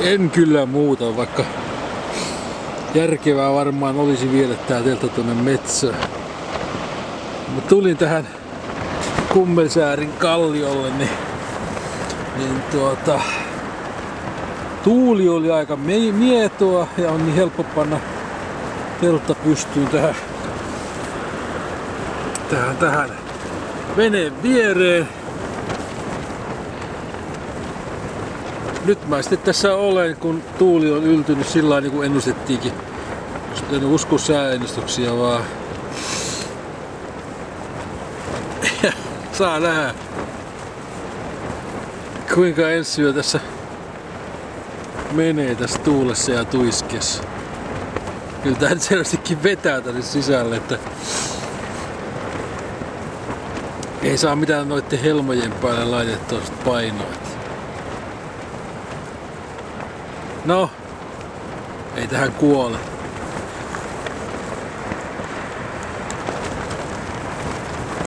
En kyllä muuta, vaikka järkevää varmaan olisi viedä tää teltta tuonne metsään. Mä tulin tähän Kummelsäärin kalliolle, niin tuuli oli aika mietoa ja on niin helppo panna teltta pystyyn tähän veneen viereen. Nyt mä sitten tässä olen, kun tuuli on yltynyt sillä lailla niin kuin ennustettiinkin. Jos pitänyt uskoa sääennustuksia vaan. Saa nähdä, kuinka ensi yö tässä menee tässä tuulessa ja tuiskeessa. Kyllä tää nyt selvästikin vetää tänne sisälle, että ei saa mitään noitten helmojen päälle laitettua painoa. No, ei tähän kuole.